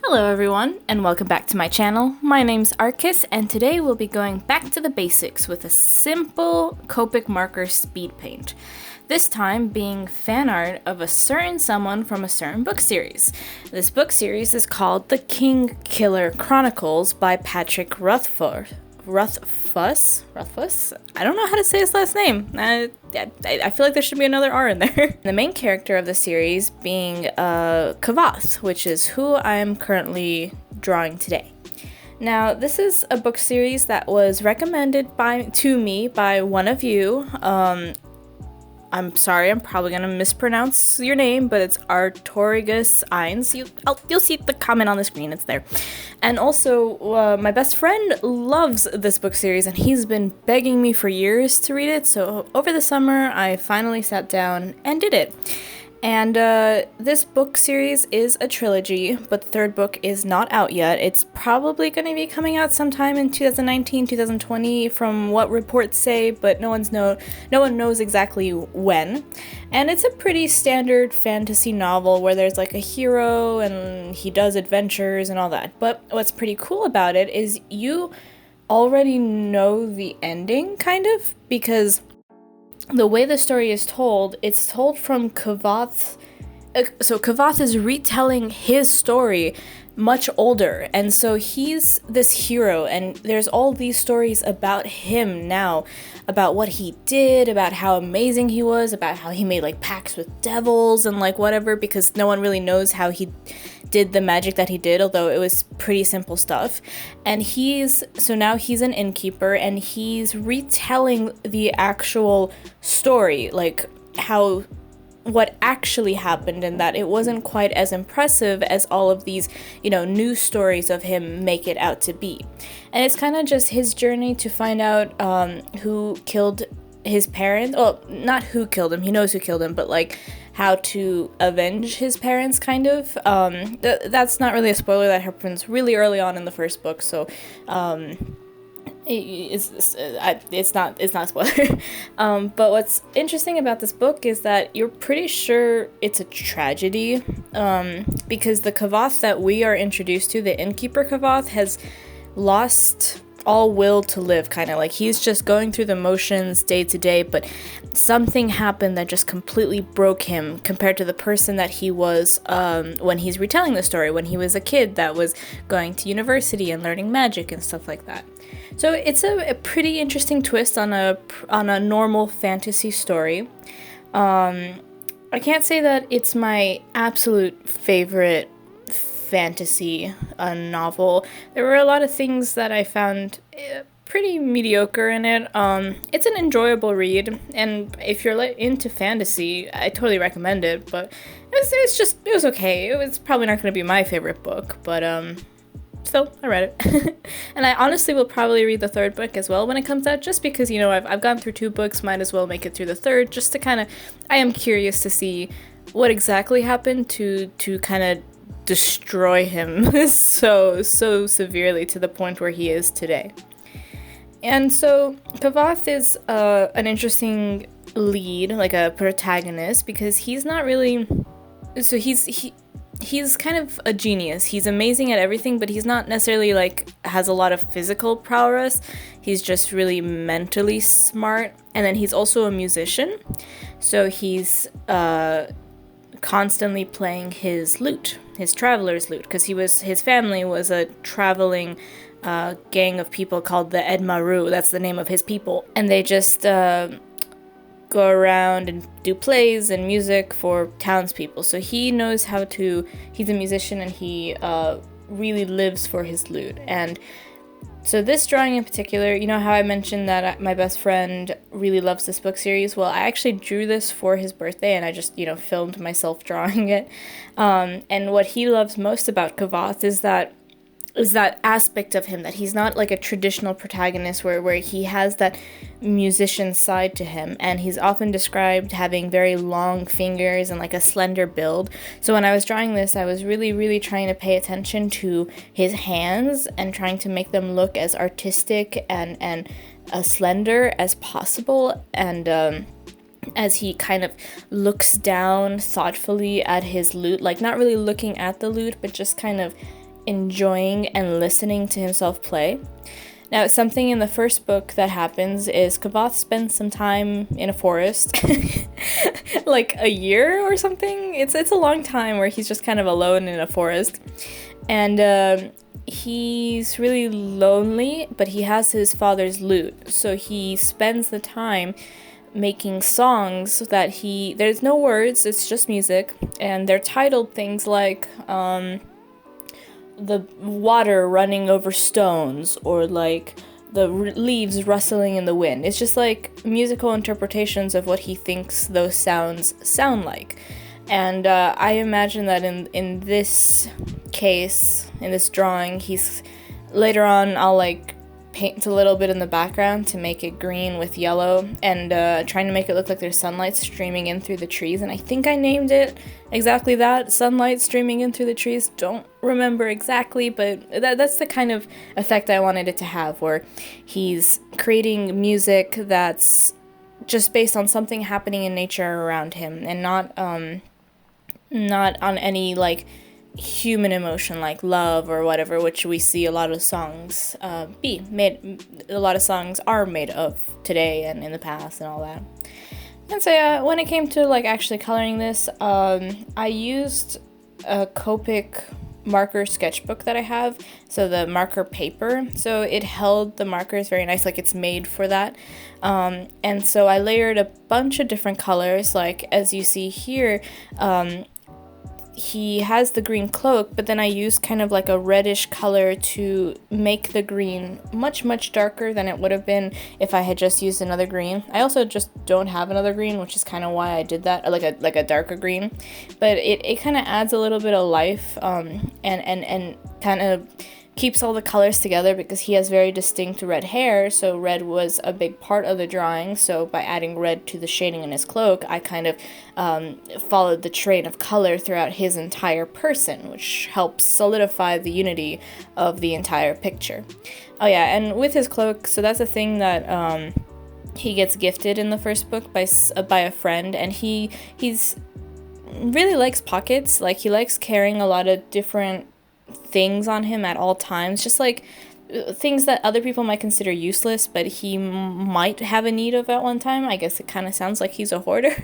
Hello everyone, and welcome back to my channel. My name's Arcus, and today we'll be going back to the basics with a simple Copic Marker speed paint. This time being fan art of a certain someone from a certain book series. This book series is called The Kingkiller Chronicles by Patrick Rothfuss? I don't know how to say his last name. I feel like there should be another R in there. The main character of the series being Kvothe, which is who I am currently drawing today. Now, this is a book series that was recommended to me by one of you. I'm sorry, I'm probably gonna mispronounce your name, but it's artcuscreations. You'll see the comment on the screen, it's there. And also, my best friend loves this book series, and he's been begging me for years to read it, so over the summer, I finally sat down and did it. And this book series is a trilogy, but the third book is not out yet. It's probably going to be coming out sometime in 2019, 2020 from what reports say, but no one knows exactly when. And it's a pretty standard fantasy novel where there's like a hero and he does adventures and all that. But what's pretty cool about it is you already know the ending, kind of, because the way the story is told, it's told from Kvothe. So Kvothe is retelling his story much older, and so he's this hero, and there's all these stories about him now, about what he did, about how amazing he was, about how he made like pacts with devils and like whatever, because no one really knows how he did the magic that he did, although it was pretty simple stuff. And now he's an innkeeper, and he's retelling the actual story, like what actually happened, and that it wasn't quite as impressive as all of these, news stories of him make it out to be. And it's kind of just his journey to find out who killed his parents. Well, not who killed him, he knows who killed him, but like how to avenge his parents, kind of. That's not really a spoiler, that happens really early on in the first book, so it's not a spoiler. But what's interesting about this book is that you're pretty sure it's a tragedy, because the Kvothe that we are introduced to, the innkeeper Kvothe, has lost all will to live, kind of like he's just going through the motions day to day, but something happened that just completely broke him compared to the person that he was when he's retelling the story, when he was a kid that was going to university and learning magic and stuff like that. So it's a pretty interesting twist on a normal fantasy story. I can't say that it's my absolute favorite fantasy novel. There were a lot of things that I found pretty mediocre in it. It's an enjoyable read, and if you're into fantasy, I totally recommend it, but it was okay. It was probably not going to be my favorite book, but still, I read it. And I honestly will probably read the third book as well when it comes out, just because, I've gone through 2 books, might as well make it through the third, just to I am curious to see what exactly happened to kind of destroy him so severely to the point where he is today. And so Kvothe is an interesting lead, like a protagonist, because he's not really, so he's kind of a genius. He's amazing at everything, but he's not necessarily has a lot of physical prowess. He's just really mentally smart. And then he's also a musician, so he's constantly playing his lute, his traveler's lute, because his family was a traveling gang of people called the Edmaru. That's the name of his people, and they just go around and do plays and music for townspeople. So he knows he's a musician, and he really lives for his lute. And so this drawing in particular, you know how I mentioned that my best friend really loves this book series? Well, I actually drew this for his birthday, and I just, filmed myself drawing it. And what he loves most about Kvothe is that aspect of him, that he's not like a traditional protagonist where he has that musician side to him, and he's often described having very long fingers and like a slender build. So when I was drawing this, I was really, really trying to pay attention to his hands and trying to make them look as artistic and slender as possible, and as he kind of looks down thoughtfully at his lute, like not really looking at the lute, but just kind of enjoying and listening to himself play. Now, something in the first book that happens is Kvothe spends some time in a forest, like a year or something. It's a long time where he's just kind of alone in a forest, and he's really lonely, but he has his father's lute, so he spends the time making songs that there's no words, it's just music, and they're titled things like the water running over stones, or like the leaves rustling in the wind. It's just like musical interpretations of what he thinks those sounds sound like. And I imagine that in this case, in this drawing, later on I'll like paint a little bit in the background to make it green with yellow, and trying to make it look like there's sunlight streaming in through the trees. And I think I named it exactly that, sunlight streaming in through the trees. Don't remember exactly, but that's the kind of effect I wanted it to have, where he's creating music that's just based on something happening in nature around him, and not on any like human emotion like love or whatever, which we see a lot of songs a lot of songs are made of today and in the past and all that. And so when it came to like actually coloring this, I used a Copic marker sketchbook that I have, so the marker paper, so it held the markers very nice, like it's made for that. And so I layered a bunch of different colors, like as you see here. He has the green cloak, but then I used kind of like a reddish color to make the green much, much darker than it would have been if I had just used another green. I also just don't have another green, which is kind of why I did that, like a darker green. But it kind of adds a little bit of life, and kind of keeps all the colors together, because he has very distinct red hair, so red was a big part of the drawing. So by adding red to the shading in his cloak, I kind of followed the train of color throughout his entire person, which helps solidify the unity of the entire picture. Oh yeah, and with his cloak, so that's a thing that he gets gifted in the first book by a friend, and he's really likes pockets. Like, he likes carrying a lot of different things on him at all times, just like things that other people might consider useless, but he might have a need of at one time. I guess it kind of sounds like he's a hoarder.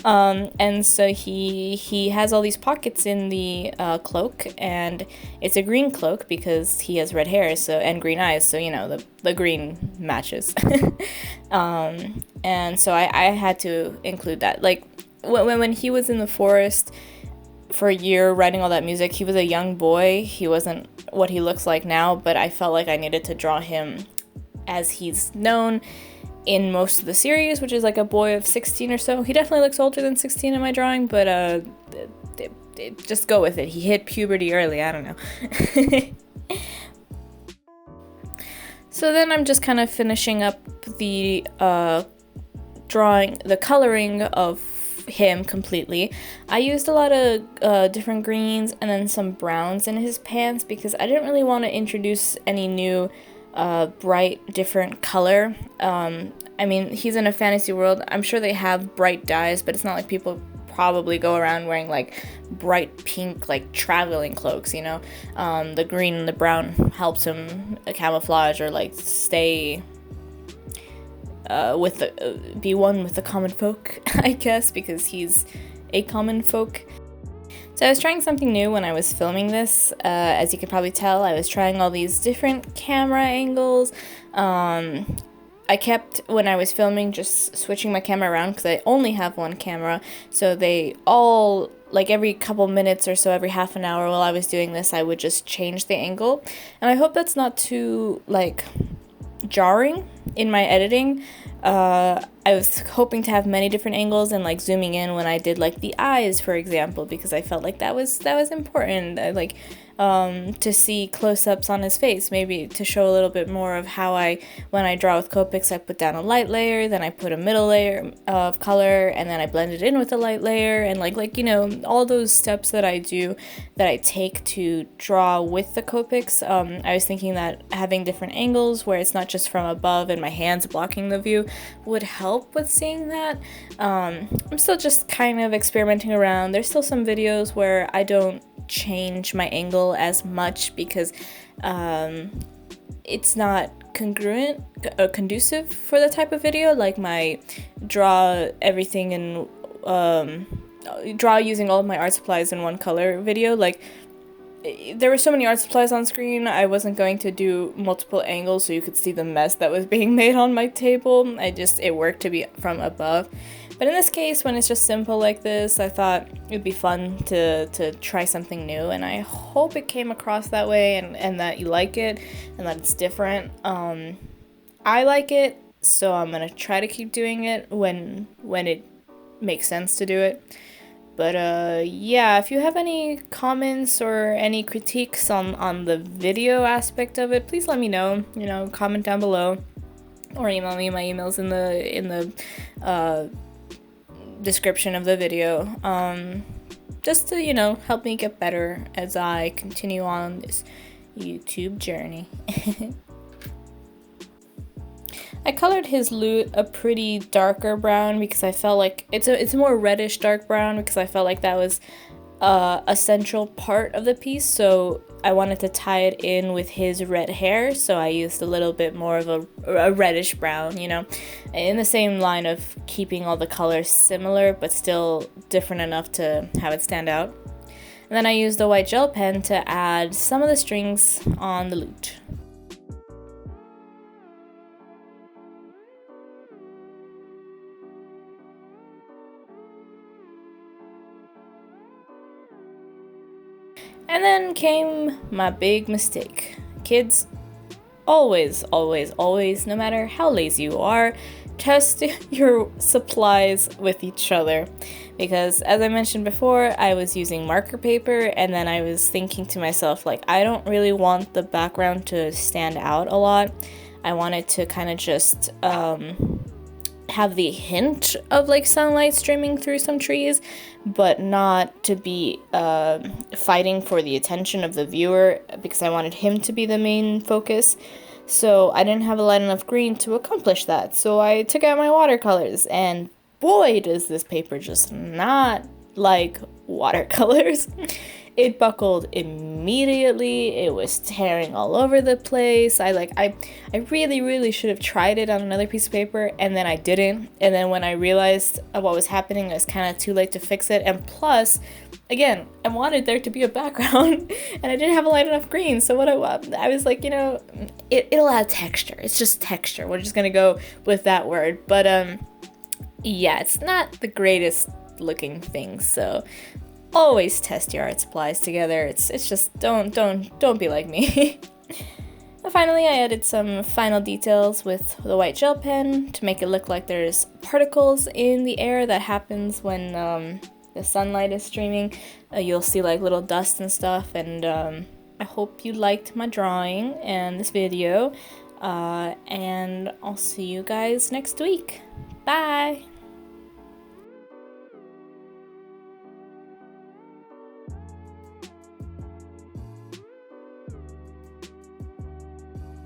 And so he has all these pockets in the cloak, and it's a green cloak because he has red hair, so, and green eyes, so you know the green matches. And so I had to include that. Like when he was in the forest for a year writing all that music, he was a young boy. He wasn't what he looks like now, but I felt like I needed to draw him as he's known in most of the series, which is like a boy of 16 or so. He definitely looks older than 16 in my drawing, but just go with it. He hit puberty early, I don't know. So then I'm just kind of finishing up the drawing, the coloring of him completely. I used a lot of different greens and then some browns in his pants, because I didn't really want to introduce any new bright different color. I mean, he's in a fantasy world. I'm sure they have bright dyes, but it's not like people probably go around wearing like bright pink like traveling cloaks, you know. The green and the brown helps him camouflage or like stay be one with the common folk, I guess, because he's a common folk. So I was trying something new when I was filming this. As you can probably tell, I was trying all these different camera angles. I kept, when I was filming, just switching my camera around because I only have one camera. So they all, like every couple minutes or so, every half an hour while I was doing this, I would just change the angle. And I hope that's not too, like, jarring in my editing. I was hoping to have many different angles and like zooming in when I did like the eyes, for example, because I felt like that was important. I like to see close-ups on his face, maybe to show a little bit more of how when I draw with Copics, I put down a light layer, then I put a middle layer of color, and then I blend it in with a light layer, and like you know, all those steps that I do, that I take to draw with the Copics. I was thinking that having different angles where it's not just from above and my hands blocking the view would help with seeing that. I'm still just kind of experimenting around. There's still some videos where I don't change my angle as much because it's not conducive for the type of video, like my draw everything and draw using all of my art supplies in one color video. Like, there were so many art supplies on screen, I wasn't going to do multiple angles so you could see the mess that was being made on my table. It worked to be from above. But in this case, when it's just simple like this, I thought it'd be fun to try something new, and I hope it came across that way and that you like it and that it's different. I like it, so I'm gonna try to keep doing it when it makes sense to do it. But yeah, if you have any comments or any critiques on the video aspect of it, please let me know. You know, comment down below or email me. My email's in the description of the video. Just to, you know, help me get better as I continue on this YouTube journey. I colored his loot a pretty darker brown because I felt like it's a more reddish dark brown because I felt like that was a central part of the piece, so I wanted to tie it in with his red hair, so I used a little bit more of a reddish brown, you know, in the same line of keeping all the colors similar but still different enough to have it stand out. And then I used a white gel pen to add some of the strings on the loot. And then came my big mistake. Kids, always, no matter how lazy you are, test your supplies with each other. Because as I mentioned before, I was using marker paper, and then I was thinking to myself, like, I don't really want the background to stand out a lot. I wanted to kind of just have the hint of like sunlight streaming through some trees, but not to be fighting for the attention of the viewer, because I wanted him to be the main focus. So I didn't have a light enough green to accomplish that. So I took out my watercolors, and boy, does this paper just not like watercolors. It buckled immediately. It was tearing all over the place. I really should have tried it on another piece of paper, and then I didn't. And then when I realized what was happening, it was kind of too late to fix it. And plus, again, I wanted there to be a background, and I didn't have a light enough green. So what I was like, you know, it'll add texture. It's just texture. We're just gonna go with that word. But yeah, it's not the greatest looking thing. So always test your art supplies together. It's just don't be like me. And finally, I added some final details with the white gel pen to make it look like there's particles in the air that happens when the sunlight is streaming. You'll see like little dust and stuff, and I hope you liked my drawing and this video, and I'll see you guys next week. Bye!